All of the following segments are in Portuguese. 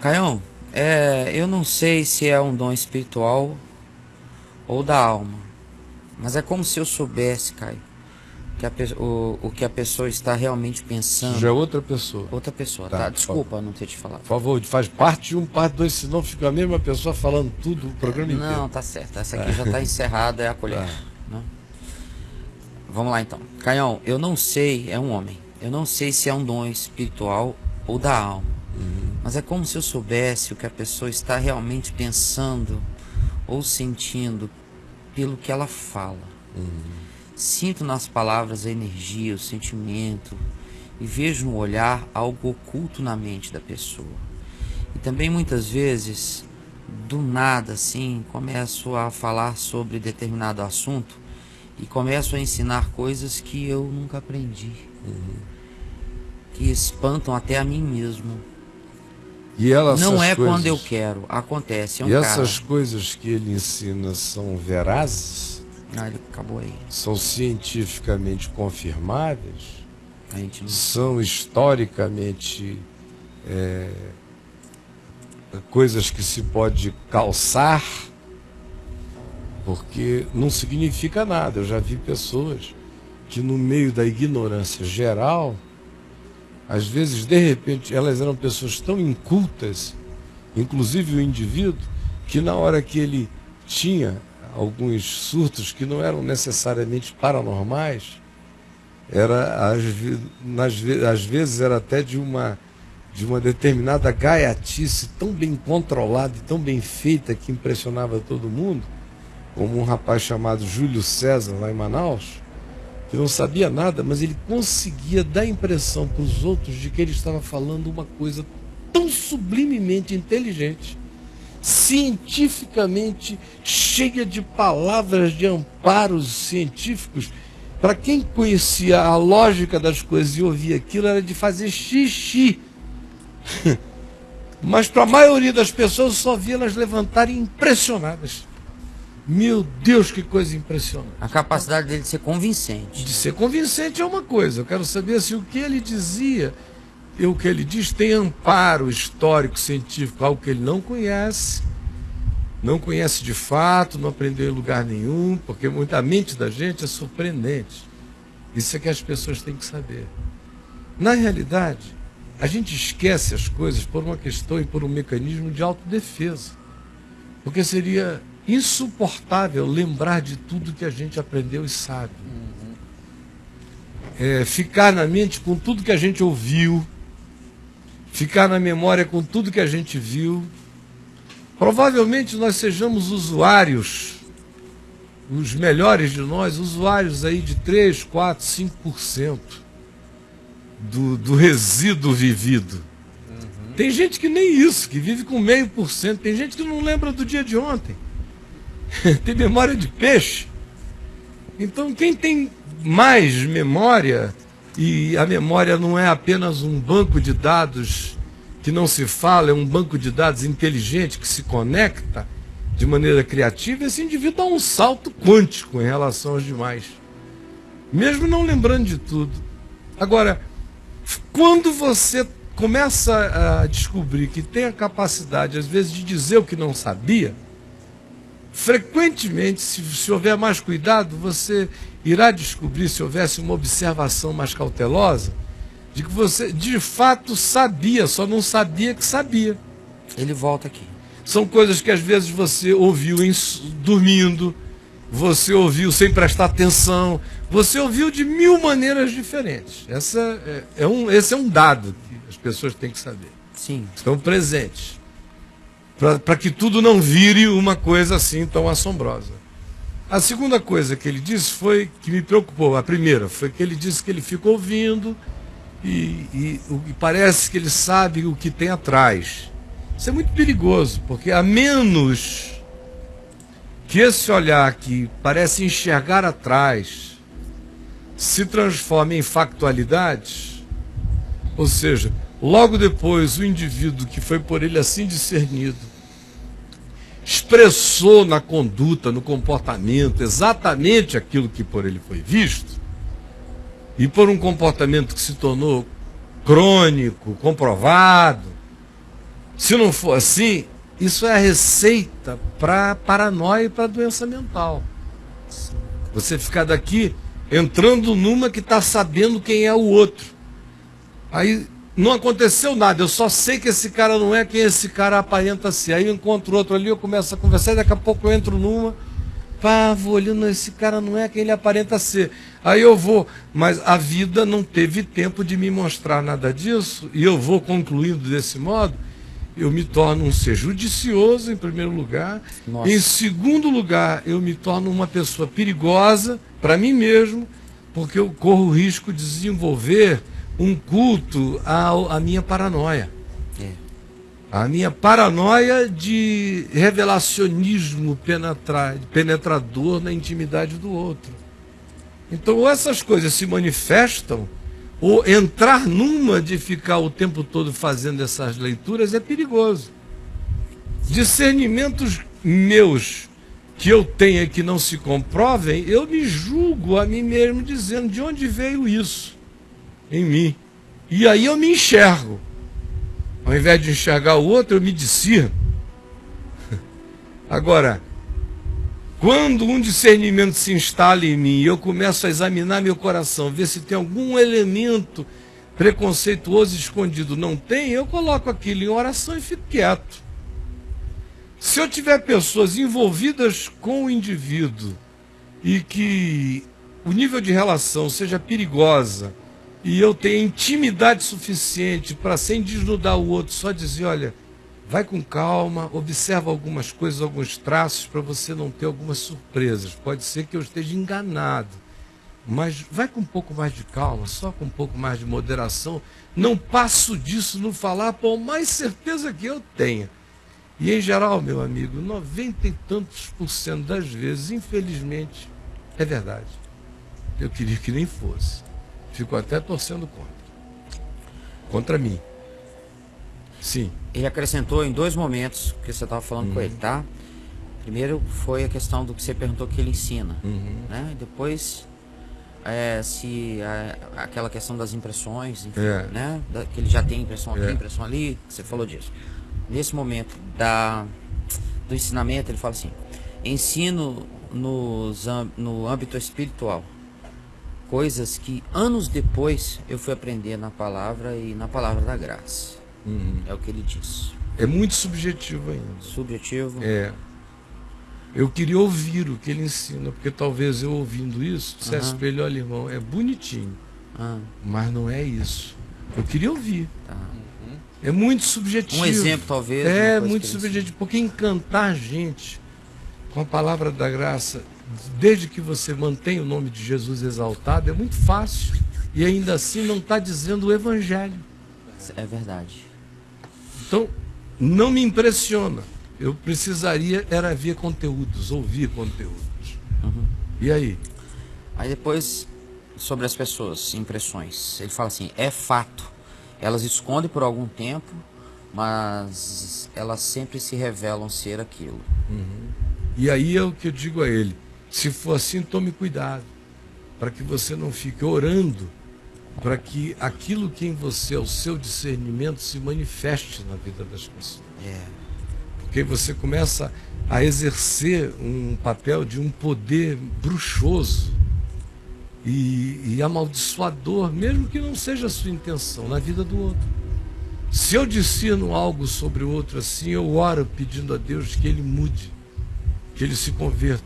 Caião, eu não sei se é um dom espiritual ou da alma, mas é como se eu soubesse, Caio, o que a pessoa está realmente Isso já é pensando. outra pessoa. Outra pessoa, Tá, tá? por favor. Desculpa não ter te falado. Por favor, faz parte 1, parte 2, senão fica a mesma pessoa falando tudo o programa Não, inteiro. tá certo. Essa aqui já tá encerrada, é a colher. Né? Vamos lá então. Caião, eu não sei, é um homem. Eu não sei se é um dom espiritual ou da alma. Mas é como se eu soubesse o que a pessoa está realmente pensando ou sentindo pelo que ela fala. Sinto nas palavras a energia, o sentimento e vejo no olhar algo oculto na mente da pessoa. E também muitas vezes, do nada assim, começo a falar sobre determinado assunto e começo a ensinar coisas que eu nunca aprendi, que espantam até a mim mesmo. E ela, Não essas é coisas, quando eu quero, acontece, é um e cara. essas coisas que ele ensina são verazes? Ah, ele acabou aí. São cientificamente confirmáveis? A gente não... São historicamente coisas que se pode calçar? Porque não significa nada. Eu já vi pessoas que no meio da ignorância geral, às vezes, de repente, elas eram pessoas tão incultas, inclusive o indivíduo, que na hora que ele tinha alguns surtos que não eram necessariamente paranormais, era às vezes era até de uma determinada gaiatice tão bem controlada e tão bem feita que impressionava todo mundo, como um rapaz chamado Júlio César, lá em Manaus, que não sabia nada, mas ele conseguia dar a impressão para os outros de que ele estava falando uma coisa tão sublimemente inteligente, cientificamente cheia de palavras de amparos científicos. Para quem conhecia a lógica das coisas e ouvia aquilo, era de fazer xixi. Mas para a maioria das pessoas, só via elas levantarem impressionadas. Meu Deus, que coisa impressionante. A capacidade dele de ser convincente. De ser convincente é uma coisa. Eu quero saber se o que ele dizia, e o que ele diz, tem amparo histórico, científico, algo que ele não conhece de fato, não aprendeu em lugar nenhum, porque a mente da gente é surpreendente. Isso é que as pessoas têm que saber. Na realidade, a gente esquece as coisas por uma questão e por um mecanismo de autodefesa. Porque seria insuportável lembrar de tudo que a gente aprendeu e sabe. Ficar na mente com tudo que a gente ouviu, ficar na memória com tudo que a gente viu. Provavelmente nós sejamos usuários, os melhores de nós, usuários aí de 3, 4, 5% do resíduo vivido. Tem gente que nem isso, que vive com 0,5%. Tem gente que não lembra do dia de ontem. Tem memória de peixe. Então quem tem mais memória, e a memória não é apenas um banco de dados que não se fala, é um banco de dados inteligente que se conecta de maneira criativa, esse indivíduo dá um salto quântico em relação aos demais, mesmo não lembrando de tudo. Agora, quando você começa a descobrir que tem a capacidade, às vezes, de dizer o que não sabia, frequentemente, se houver mais cuidado, você irá descobrir, se houvesse uma observação mais cautelosa, de que você de fato sabia, só não sabia que sabia. Ele volta aqui. São coisas que às vezes você ouviu dormindo, você ouviu sem prestar atenção, você ouviu de 1000 maneiras diferentes. Esse é um dado que as pessoas têm que saber. Sim. Estão presentes. Para que tudo não vire uma coisa assim tão assombrosa. A segunda coisa que ele disse foi que me preocupou. A primeira foi que ele disse que ele fica ouvindo e parece que ele sabe o que tem atrás. Isso é muito perigoso, porque a menos que esse olhar que parece enxergar atrás se transforme em factualidades, ou seja, logo depois o indivíduo que foi por ele assim discernido expressou na conduta, no comportamento, exatamente aquilo que por ele foi visto, e por um comportamento que se tornou crônico, comprovado, Se não for assim, isso é a receita para paranoia e para doença mental. Você ficar daqui entrando numa que está sabendo quem é o outro. Aí não aconteceu nada, eu só sei que esse cara não é quem esse cara aparenta ser. Aí eu encontro outro ali, eu começo a conversar, e daqui a pouco eu entro numa, pá, vou olhando, esse cara não é quem ele aparenta ser. Aí eu vou, mas a vida não teve tempo de me mostrar nada disso, e eu vou concluindo desse modo. Eu me torno um ser judicioso, em primeiro lugar. Nossa. Em segundo lugar, eu me torno uma pessoa perigosa para mim mesmo, porque eu corro o risco de desenvolver um culto à minha paranoia. É. A minha paranoia de revelacionismo penetrador na intimidade do outro. Então, ou essas coisas se manifestam, ou entrar numa de ficar o tempo todo fazendo essas leituras é perigoso. Discernimentos meus que eu tenha que não se comprovem, eu me julgo a mim mesmo dizendo de onde veio isso em mim. E aí eu me enxergo. Ao invés de enxergar o outro, eu me discerno. Agora, quando um discernimento se instala em mim e eu começo a examinar meu coração, ver se tem algum elemento preconceituoso escondido, não tem, eu coloco aquilo em oração e fico quieto. Se eu tiver pessoas envolvidas com o indivíduo e que o nível de relação seja perigosa e eu tenha intimidade suficiente para, sem desnudar o outro, só dizer, olha, vai com calma, observa algumas coisas, alguns traços para você não ter algumas surpresas. Pode ser que eu esteja enganado, mas vai com um pouco mais de calma, só com um pouco mais de moderação. Não passo disso no falar, por mais certeza que eu tenha. E em geral, meu amigo, 90 e tantos % das vezes, infelizmente, é verdade. Eu queria que nem fosse. Fico até torcendo contra mim. Sim. Ele acrescentou em 2 momentos que você estava falando com ele, tá? Primeiro foi a questão do que você perguntou que ele ensina, né? E depois aquela questão das impressões, enfim, né? Que ele já tem impressão aqui, impressão ali, que você falou disso. Nesse momento do ensinamento, ele fala assim: ensino no âmbito espiritual coisas que anos depois eu fui aprender na palavra e na palavra da graça. É o que ele diz. É muito subjetivo ainda. Subjetivo. É. Eu queria ouvir o que ele ensina, porque talvez eu ouvindo isso, dissesse para ele, olha, irmão, é bonitinho, mas não é isso. Eu queria ouvir. Tá. É muito subjetivo. Um exemplo, talvez. É muito subjetivo, porque encantar a gente com a palavra da graça, desde que você mantém o nome de Jesus exaltado, é muito fácil. E ainda assim não está dizendo o evangelho. É verdade. Então, não me impressiona. Eu precisaria era ver conteúdos, ouvir conteúdos. E aí? Aí depois, sobre as pessoas, impressões. Ele fala assim, é fato. Elas escondem por algum tempo, mas elas sempre se revelam ser aquilo. E aí é o que eu digo a ele. Se for assim, tome cuidado. Para que você não fique orando para que aquilo que em você é o seu discernimento se manifeste na vida das pessoas. Porque você começa a exercer um papel de um poder bruxoso e amaldiçoador, mesmo que não seja a sua intenção, na vida do outro. Se eu discerno algo sobre o outro assim, eu oro pedindo a Deus que ele mude, que ele se converta,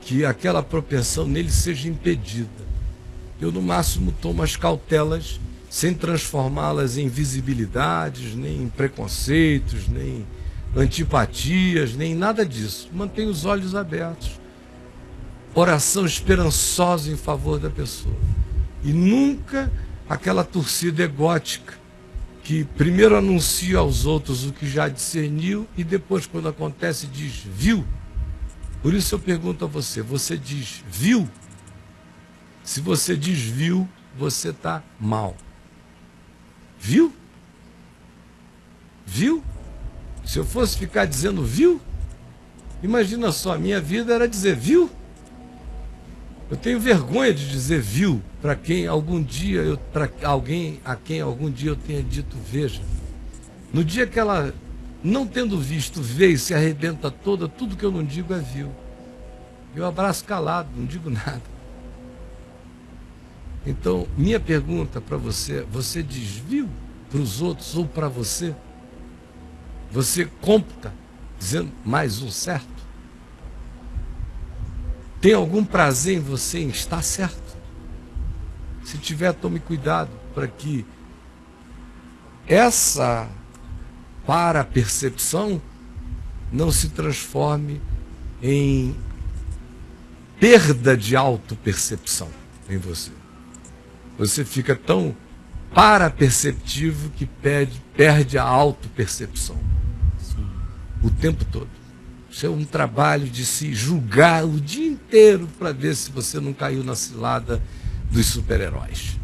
que aquela propensão nele seja impedida. Eu, no máximo, tomo as cautelas sem transformá-las em visibilidades, nem em preconceitos, nem antipatias, nem nada disso. Mantenho os olhos abertos. Oração esperançosa em favor da pessoa. E nunca aquela torcida egótica que primeiro anuncia aos outros o que já discerniu e depois, quando acontece, diz, viu? Por isso eu pergunto a você, você diz, viu? Se você diz viu, você está mal. Viu? Viu? Se eu fosse ficar dizendo viu, imagina só, a minha vida era dizer viu. Eu tenho vergonha de dizer viu para quem algum dia para alguém a quem algum dia eu tenha dito veja. No dia que ela, não tendo visto, vê e se arrebenta toda, tudo que eu não digo é vil. Eu abraço calado, não digo nada. Então, minha pergunta para você, você desviu para os outros ou para você? Você computa, dizendo mais um certo? Tem algum prazer em você em estar certo? Se tiver, tome cuidado para que essa para-percepção não se transforme em perda de autopercepção em você. Você fica tão para-perceptivo que perde a autopercepção. Sim. O tempo todo. Isso é um trabalho de se julgar o dia inteiro para ver se você não caiu na cilada dos super-heróis.